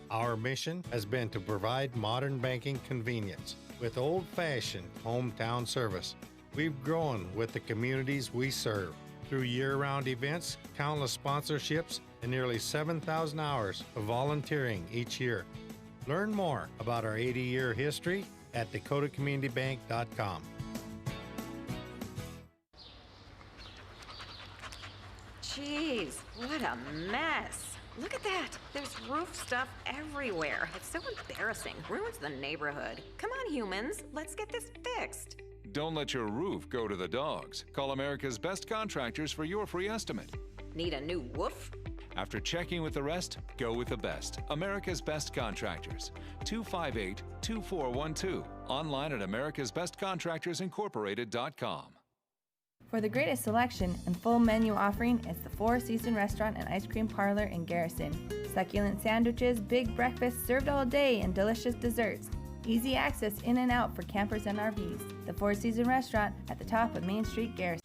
S12: Our mission has been to provide modern banking convenience with old-fashioned hometown service. We've grown with the communities we serve through year-round events, countless sponsorships, and nearly 7,000 hours of volunteering each year. Learn more about our 80-year history at dakotacommunitybank.com.
S10: Jeez, what a mess. Look at that. There's roof stuff everywhere. It's so embarrassing. Ruins the neighborhood. Come on, humans. Let's get this fixed.
S11: Don't let your roof go to the dogs. Call America's Best Contractors for your free estimate.
S10: Need a new woof?
S11: After checking with the rest, go with the best. America's Best Contractors. 258-2412. Online at americasbestcontractorsincorporated.com.
S18: For the greatest selection and full menu offering, it's the Four Seasons Restaurant and Ice Cream Parlor in Garrison. Succulent sandwiches, big breakfasts served all day, and delicious desserts. Easy access in and out for campers and RVs. The Four Seasons Restaurant at the top of Main Street, Garrison.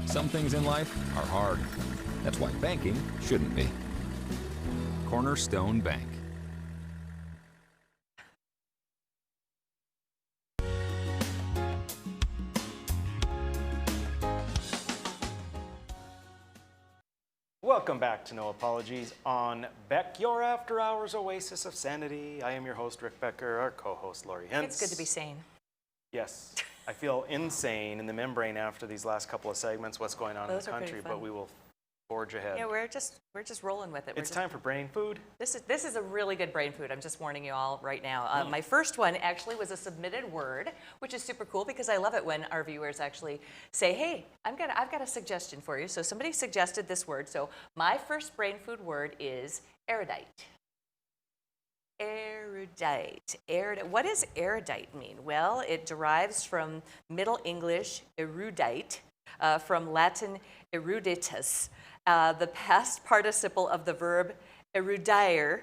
S7: Some things in life are hard. That's why banking shouldn't be. Cornerstone Bank.
S1: Welcome back to No Apologies on Beck, your after-hours oasis of sanity. I am your host, Rick Becker, our co-host, Lori Hintz.
S2: It's good to be sane.
S1: Yes. I feel insane in the membrane after these last couple of segments, what's going on in the country, but we will forge ahead.
S2: Yeah, we're just rolling with it.
S1: It's time for brain food.
S2: This is a really good brain food. I'm just warning you all right now. My first one actually was a submitted word, which is super cool because I love it when our viewers actually say, "Hey, I've got a suggestion for you." So somebody suggested this word. So my first brain food word is erudite. Erudite. What does erudite mean? Well, it derives from Middle English erudite, from Latin eruditus, the past participle of the verb erudire,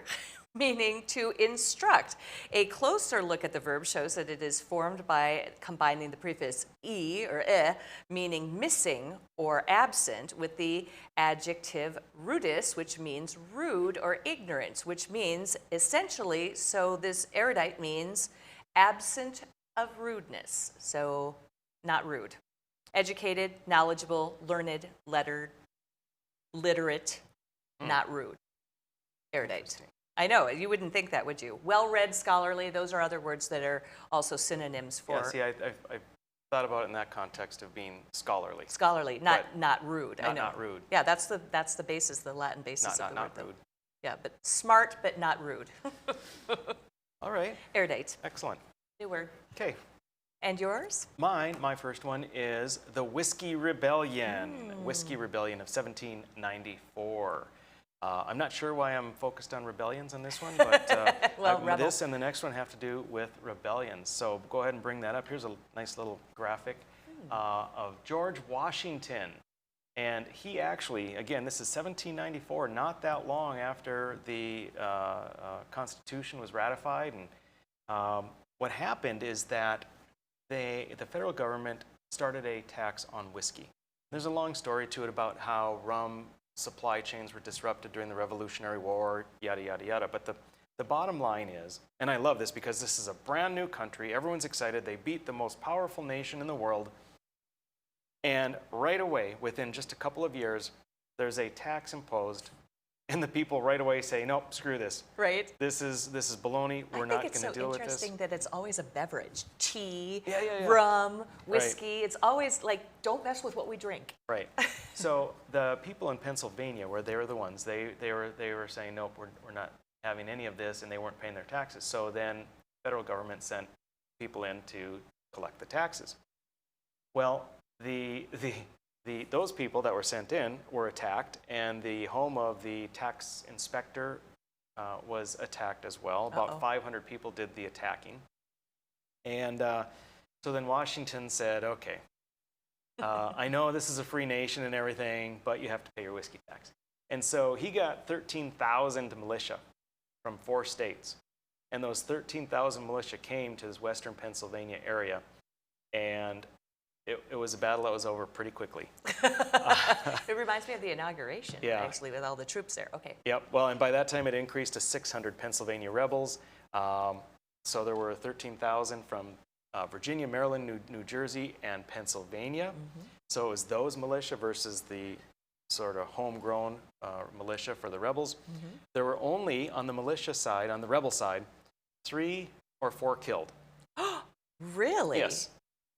S2: meaning to instruct. A closer look at the verb shows that it is formed by combining the prefix e or meaning missing or absent, with the adjective rudis, which means rude or ignorant, which means essentially, so this erudite means absent of rudeness, so not rude. Educated, knowledgeable, learned, lettered, literate, not rude. Erudite. I know, you wouldn't think that, would you? Well-read, scholarly, those are other words that are also synonyms for...
S1: Yeah, see, I thought about it in that context of being scholarly.
S2: Scholarly, not rude. I know.
S1: Not rude.
S2: Yeah, that's the basis, the Latin basis of the word.
S1: Not rude.
S2: Yeah, but smart, but not rude.
S1: All right.
S2: Erudite.
S1: Excellent.
S2: New word.
S1: Okay.
S2: And yours?
S1: My first one is the Whiskey Rebellion. Whiskey Rebellion of 1794. I'm not sure why I'm focused on rebellions on this one, but this and the next one have to do with rebellions. So go ahead and bring that up. Here's a nice little graphic of George Washington. And he actually, again, this is 1794, not that long after the Constitution was ratified. And what happened is that the federal government started a tax on whiskey. There's a long story to it about how rum supply chains were disrupted during the Revolutionary War, yada, yada, yada. But the bottom line is, and I love this because this is a brand new country, everyone's excited, they beat the most powerful nation in the world, and right away, within just a couple of years, there's a tax imposed, and the people right away say, nope, screw this.
S2: Right.
S1: This is baloney, we're not going to deal with this.
S2: I think it's so interesting that it's always a beverage. Tea,
S1: yeah.
S2: rum, whiskey, it's always like, don't mess with what we drink.
S1: Right. So the people in Pennsylvania, where they were the ones, they were saying, nope, we're not having any of this, and they weren't paying their taxes. So then the federal government sent people in to collect the taxes. Well, those people that were sent in were attacked, and the home of the tax inspector was attacked as well. About 500 people did the attacking. And so then Washington said, okay, I know this is a free nation and everything, but you have to pay your whiskey tax. And so he got 13,000 militia from 4 states. And those 13,000 militia came to this western Pennsylvania area, and it was a battle that was over pretty quickly.
S2: It reminds me of the inauguration, actually, with all the troops there. Okay.
S1: Yep. Well, and by that time it increased to 600 Pennsylvania rebels. So there were 13,000 from Virginia, Maryland, New Jersey, and Pennsylvania. So it was those militia versus the sort of homegrown militia for the rebels. There were only, on the militia side, on the rebel side, 3 or 4 killed.
S2: Really?
S1: Yes.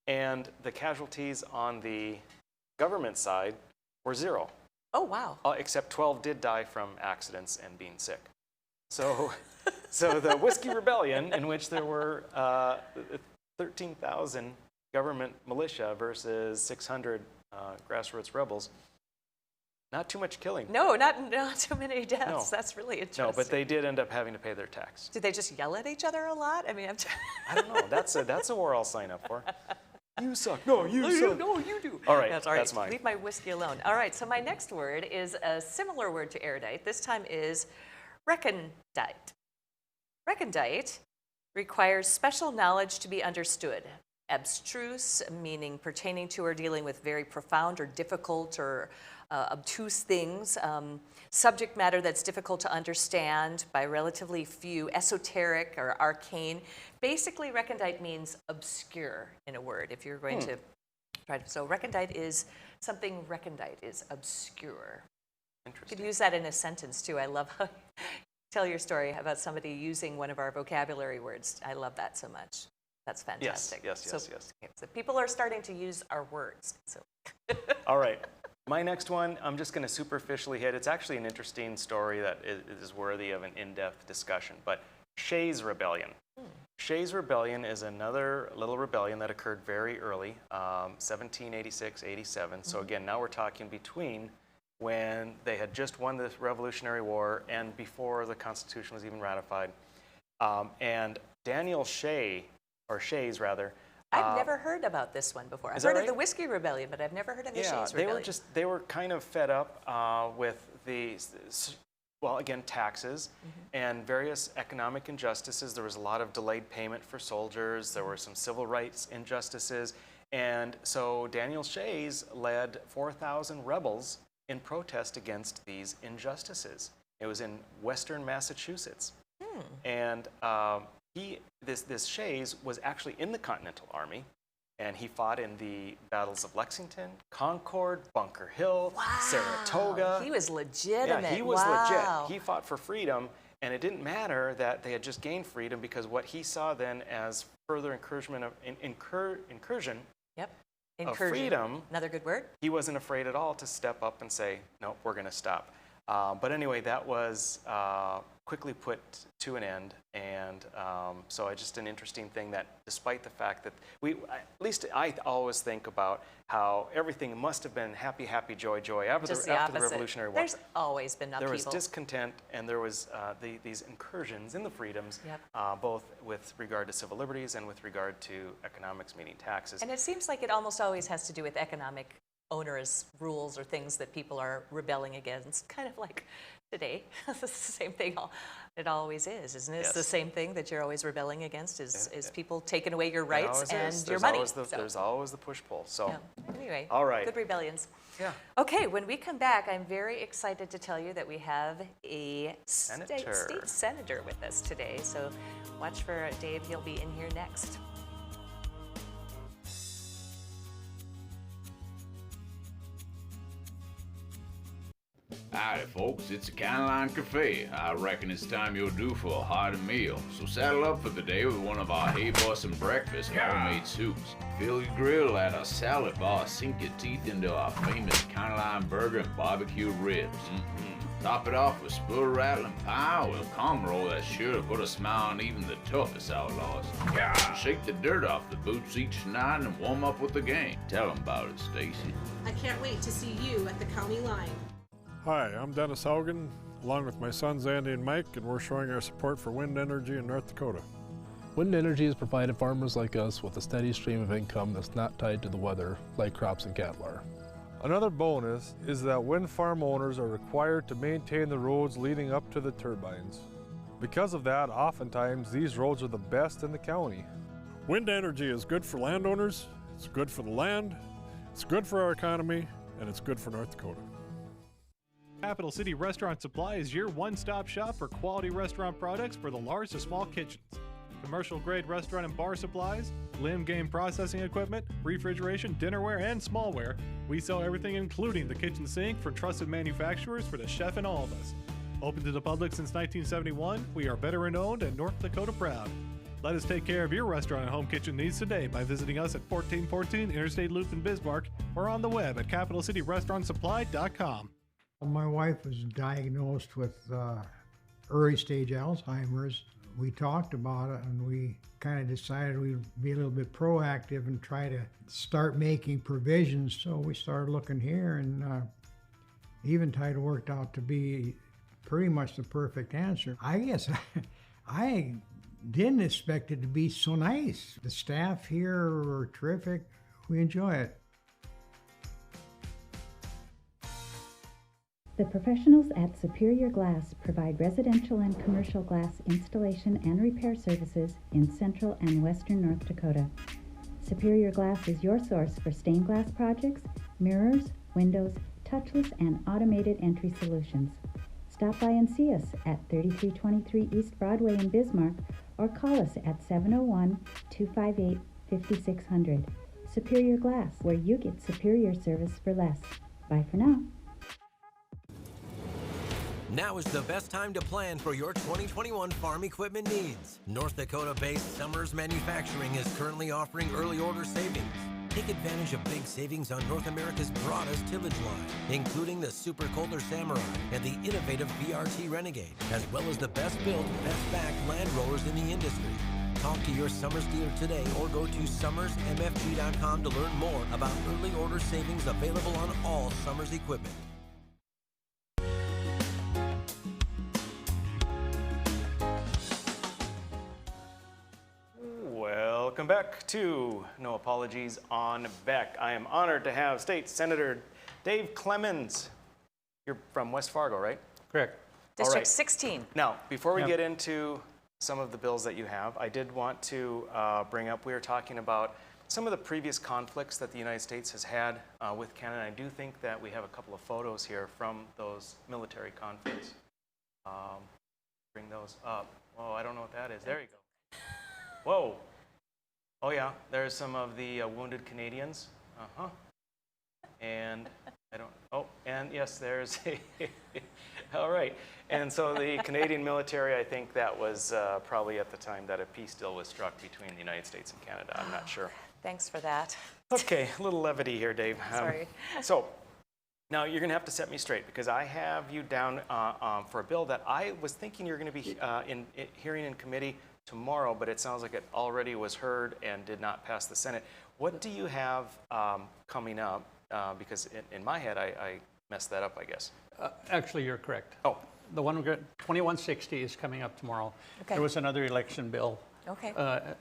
S1: And the casualties on the government side were 0.
S2: Oh, wow.
S1: Except 12 did die from accidents and being sick. So the Whiskey Rebellion, in which there were 13,000 government militia versus 600 grassroots rebels, not too much killing.
S2: No, not too many deaths.
S1: No.
S2: That's really interesting.
S1: No, but they did end up having to pay their tax.
S2: Did they just yell at each other a lot? I mean,
S1: I don't know. That's a war I'll sign up for. You suck. No, you suck.
S2: No, you do.
S1: All right,
S2: that's
S1: mine.
S2: Leave my whiskey alone. All right, so my next word is a similar word to erudite. This time is recondite. Recondite requires special knowledge to be understood. Abstruse, meaning pertaining to or dealing with very profound or difficult or obtuse things. Subject matter that's difficult to understand by relatively few. Esoteric or arcane. Basically, recondite means obscure in a word, if you're going to try to. So recondite is something recondite is obscure.
S1: Interesting.
S2: You could use that in a sentence, too. I love how you tell your story about somebody using one of our vocabulary words. I love that so much. That's fantastic.
S1: Yes.
S2: So people are starting to use our words. So.
S1: All right. My next one, I'm just going to superficially hit. It's actually an interesting story that is worthy of an in-depth discussion. But Shays' Rebellion. Shays' Rebellion is another little rebellion that occurred very early, 1786, 87. So again, now we're talking between when they had just won the Revolutionary War and before the Constitution was even ratified. And Daniel Shays, rather.
S2: I've never heard about this one before. I've heard of the Whiskey Rebellion, but I've never heard of the Shays' Rebellion.
S1: They were kind of fed up with the, well, again, taxes and various economic injustices. There was a lot of delayed payment for soldiers. There were some civil rights injustices. And so Daniel Shays led 4,000 rebels in protest against these injustices. It was in western Massachusetts. And this Shays was actually in the Continental Army, and he fought in the battles of Lexington, Concord, Bunker Hill, Saratoga.
S2: He was legitimate.
S1: Yeah, he was legit. He fought for freedom, and it didn't matter that they had just gained freedom, because what he saw then as further incursion of freedom,
S2: another good word,
S1: he wasn't afraid at all to step up and say, no, we're going to stop. But anyway, that was quickly put to an end. And so it's just an interesting thing that despite the fact that at least I always think about how everything must have been happy, happy, joy, joy after
S2: Just
S1: the
S2: opposite.
S1: Revolutionary War.
S2: There's always been upheaval.
S1: There was discontent, and there was these incursions in the freedoms, both with regard to civil liberties and with regard to economics, meaning taxes.
S2: And it seems like it almost always has to do with economic onerous rules or things that people are rebelling against, kind of like today. It's the same thing. It always is, isn't it? It's the same thing that you're always rebelling against is people taking away your rights and your money.
S1: There's always the push-pull. So
S2: anyway,
S1: all right.
S2: Good rebellions.
S1: Yeah.
S2: Okay, when we come back, I'm very excited to tell you that we have a state senator with us today. So watch for Dave. He'll be in here next.
S16: Howdy, folks. It's a Caroline Cafe. I reckon it's time you're due for a hearty meal. So saddle up for the day with one of our Hey Bossin' breakfast homemade soups. Fill your grill at our salad bar. Sink your teeth into our famous Caroline burger and barbecue ribs. Top it off with spur rattling pie with a calm roll that's sure to put a smile on even the toughest outlaws. Shake the dirt off the boots each night and warm up with the gang. Tell them about it, Stacy.
S17: I can't wait to see you at the county line.
S4: Hi, I'm Dennis Haugen, along with my sons Andy and Mike, and we're showing our support for wind energy in North Dakota.
S5: Wind energy has provided farmers like us with a steady stream of income that's not tied to the weather like crops and cattle are.
S4: Another bonus is that wind farm owners are required to maintain the roads leading up to the turbines. Because of that, oftentimes these roads are the best in the county. Wind energy is good for landowners, it's good for the land, it's good for our economy, and it's good for North Dakota.
S3: Capital City Restaurant Supply is your one-stop shop for quality restaurant products for the large to small kitchens. Commercial-grade restaurant and bar supplies, limb game processing equipment, refrigeration, dinnerware, and smallware. We sell everything including the kitchen sink for trusted manufacturers for the chef and all of us. Open to the public since 1971, we are veteran-owned and North Dakota proud. Let us take care of your restaurant and home kitchen needs today by visiting us at 1414 Interstate Loop in Bismarck or on the web at capitalcityrestaurantsupply.com.
S13: My wife was diagnosed with early stage Alzheimer's. We talked about it and we kind of decided we'd be a little bit proactive and try to start making provisions. So we started looking here, and Eventide worked out to be pretty much the perfect answer. I guess I didn't expect it to be so nice. The staff here are terrific. We enjoy it.
S15: The professionals at Superior Glass provide residential and commercial glass installation and repair services in central and western North Dakota. Superior Glass is your source for stained glass projects, mirrors, windows, touchless and automated entry solutions. Stop by and see us at 3323 East Broadway in Bismarck or call us at 701-258-5600. Superior Glass, where you get superior service for less. Bye for now.
S19: Now is the best time to plan for your 2021 farm equipment needs. North Dakota-based Summers Manufacturing is currently offering early order savings. Take advantage of big savings on North America's broadest tillage line, including the Super Coulter Samurai and the innovative VRT Renegade, as well as the best built, best backed land rollers in the industry. Talk to your Summers dealer today or go to summersmfg.com to learn more about early order savings available on all Summers equipment.
S1: Welcome back to No Apologies on Beck. I am honored to have State Senator Dave Clemens. You're from West Fargo, right?
S20: Correct.
S2: District 16.
S1: Now, before we get into some of the bills that you have, I did want to bring up, we were talking about some of the previous conflicts that the United States has had with Canada. I do think that we have a couple of photos here from those military conflicts. Bring those up. Oh, I don't know what that is. There you go. Whoa. Oh yeah, there's some of the wounded Canadians. And I don't, oh, and yes, there's a, all right. And so the Canadian military, I think that was probably at the time that a peace deal was struck between the United States and Canada. I'm not sure.
S2: Thanks for that.
S1: Okay, a little levity here, Dave.
S2: Sorry.
S1: So Now, you're going to have to set me straight because I have you down for a bill that I was thinking you're going to be hearing in committee tomorrow, but it sounds like it already was heard and did not pass the Senate. What do you have coming up? Because in my head, I messed that up, I guess.
S20: Actually, you're correct.
S1: Oh.
S20: The one, 2160 is coming up tomorrow.
S2: Okay.
S20: There was another election bill,
S2: Okay.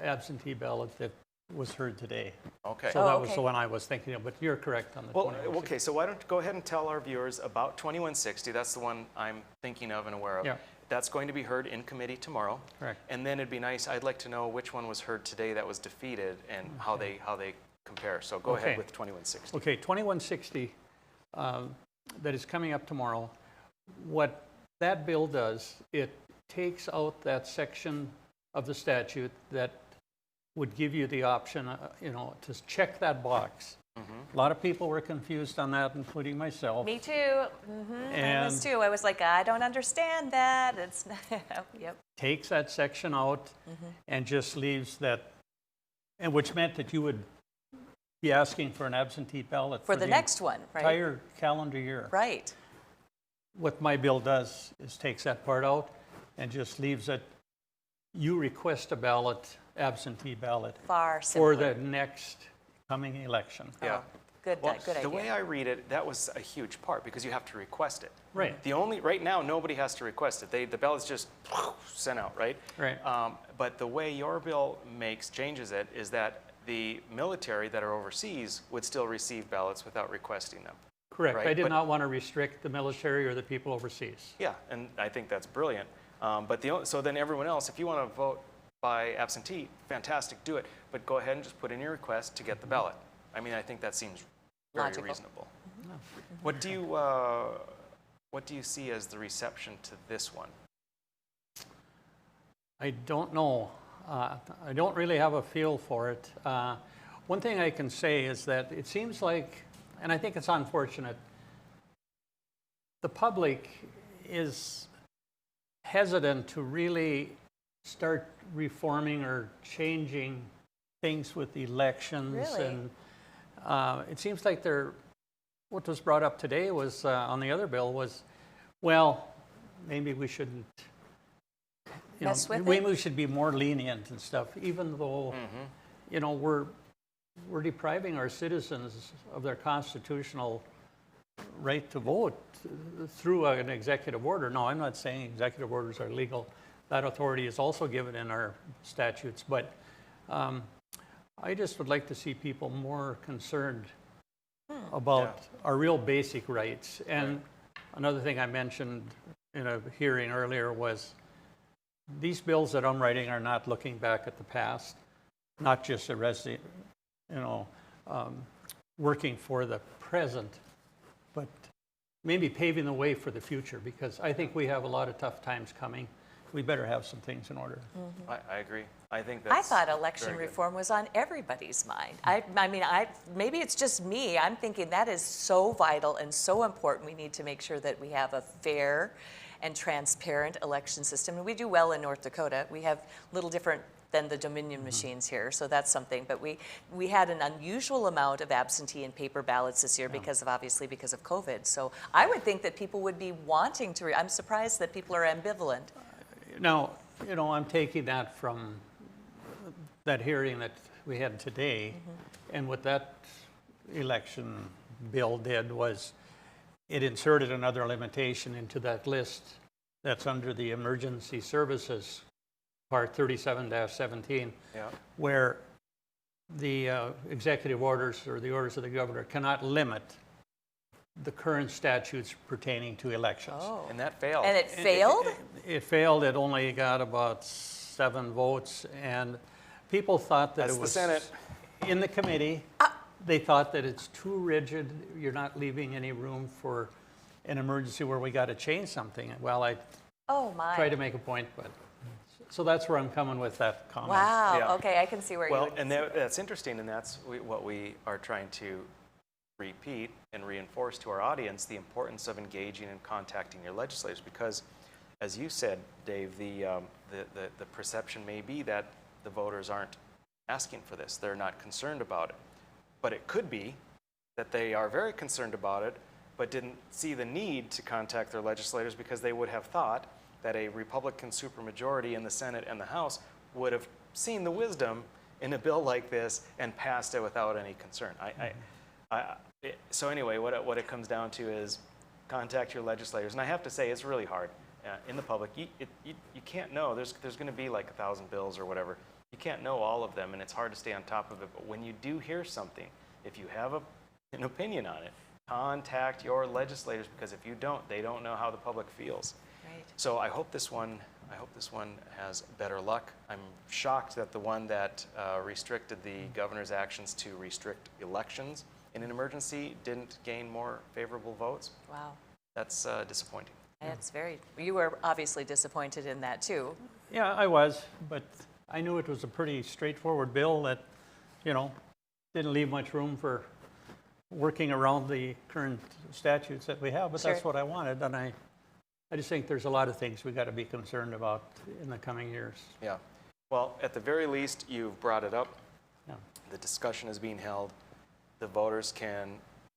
S20: Absentee ballot, that was heard today.
S1: Okay.
S20: So that was the one I was thinking of, but you're correct on the 2160.
S1: Okay, so why don't you go ahead and tell our viewers about 2160. That's the one I'm thinking of and aware of.
S20: Yeah.
S1: That's going to be heard in committee tomorrow.
S20: Correct.
S1: And then it'd be nice, I'd like to know which one was heard today that was defeated and how they compare. So go ahead with 2160.
S20: Okay, 2160 that is coming up tomorrow. What that bill does, it takes out that section of the statute that would give you the option, to check that box. A lot of people were confused on that, including myself.
S2: Me too. I was too. I was like, I don't understand that. It's yep.
S20: Takes that section out and just leaves that, and which meant that you would be asking for an absentee ballot
S2: for the next one, right?
S20: Entire calendar year.
S2: Right.
S20: What my bill does is takes that part out and just leaves it. You request a ballot, absentee ballot,
S2: Far
S20: for
S2: simpler.
S20: the next coming election.
S1: Yeah.
S2: Good,
S1: Well,
S2: good idea.
S1: the way I read it, that was a huge part because you have to request it.
S20: Right.
S1: Right now, nobody has to request it. The ballot's just sent out, right?
S20: Right.
S1: But the way your bill changes it is that the military that are overseas would still receive ballots without requesting them.
S20: Correct.
S1: Right?
S20: I did not want to restrict the military or the people overseas.
S1: Yeah, and I think that's brilliant. So then everyone else, if you want to vote by absentee, fantastic, do it. But go ahead and just put in your request to get the ballot. I mean, I think that seems very
S2: Logical.
S1: reasonable. What do you see as the reception to this one?
S20: I don't know. I don't really have a feel for it. One thing I can say is that it seems like, and I think it's unfortunate, the public is hesitant to really start reforming or changing things with elections.
S2: Really?
S20: And it seems like what was brought up today was, on the other bill was, well, maybe we shouldn't, maybe we should be more lenient and stuff, even though, we're depriving our citizens of their constitutional right to vote through an executive order. No, I'm not saying executive orders are legal. That authority is also given in our statutes, but I just would like to see people more concerned about our real basic rights. And another thing I mentioned in a hearing earlier was these bills that I'm writing are not looking back at the past, not just working for the present, but maybe paving the way for the future, because I think we have a lot of tough times coming. We better have some things in order.
S1: I agree. I think that's
S2: I thought election
S1: very good.
S2: reform was on everybody's mind. Maybe it's just me. I'm thinking that is so vital and so important. We need to make sure that we have a fair and transparent election system. And we do well in North Dakota. We have a little different than the Dominion machines here, so that's something. But we had an unusual amount of absentee and paper ballots this year because of COVID. So I would think that people would be wanting to. I'm surprised that people are ambivalent.
S20: Now, I'm taking that from that hearing that we had today, and what that election bill did was it inserted another limitation into that list that's under the emergency services, part 37-17, where the executive orders or the orders of the governor cannot limit the current statutes pertaining to elections.
S2: Oh.
S1: And that failed.
S2: And it failed?
S20: It failed. It only got about 7 votes, and people thought that
S1: That's
S20: it was
S1: the Senate.
S20: in the committee. They thought that it's too rigid. You're not leaving any room for an emergency where we got to change something. Well, I try to make a point, but so that's where I'm coming with that comment.
S2: Wow.
S1: Yeah.
S2: Okay, I can see where
S1: Well, and that's interesting, and that's what we are trying to repeat and reinforce to our audience, the importance of engaging and contacting your legislators, because as you said, Dave, the perception may be that the voters aren't asking for this. They're not concerned about it. But it could be that they are very concerned about it, but didn't see the need to contact their legislators because they would have thought that a Republican supermajority in the Senate and the House would have seen the wisdom in a bill like this and passed it without any concern. So anyway, what it comes down to is contact your legislators. And I have to say, it's really hard in the public. You can't know. There's going to be like 1,000 bills or whatever. You can't know all of them, and it's hard to stay on top of it. But when you do hear something, if you have an opinion on it, contact your legislators, because if you don't, they don't know how the public feels.
S2: Right.
S1: So I hope this one has better luck. I'm shocked that the one that restricted the governor's actions to restrict elections in an emergency didn't gain more favorable votes.
S2: Wow.
S1: That's disappointing.
S2: That's you were obviously disappointed in that too.
S20: Yeah, I was, but I knew it was a pretty straightforward bill that, didn't leave much room for working around the current statutes that we have, but that's what I wanted, and I just think there's a lot of things we got to be concerned about in the coming years.
S1: Yeah. Well, at the very least, you've brought it up.
S20: Yeah.
S1: The discussion is being held. The voters can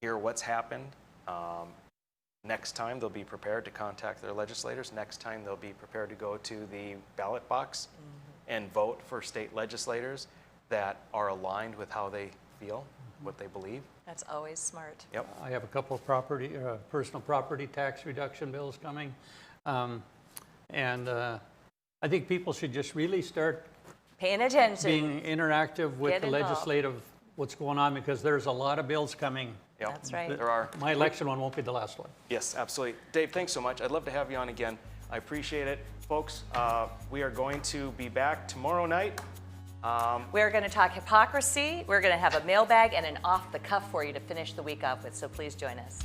S1: hear what's happened. Next time, they'll be prepared to contact their legislators. Next time, they'll be prepared to go to the ballot box and vote for state legislators that are aligned with how they feel, what they believe.
S2: That's always smart.
S1: Yep.
S20: I have a couple of personal property tax reduction bills coming. And I think people should just really start
S2: paying attention,
S20: being interactive with the legislative, what's going on, because there's a lot of bills coming.
S1: Yep.
S2: That's right.
S1: There are.
S20: My election one won't be the last one.
S1: Yes, absolutely. Dave, thanks so much. I'd love to have you on again. I appreciate it. Folks, we are going to be back tomorrow night.
S2: We're going to talk hypocrisy. We're going to have a mailbag and an off the cuff for you to finish the week off with, so please join us.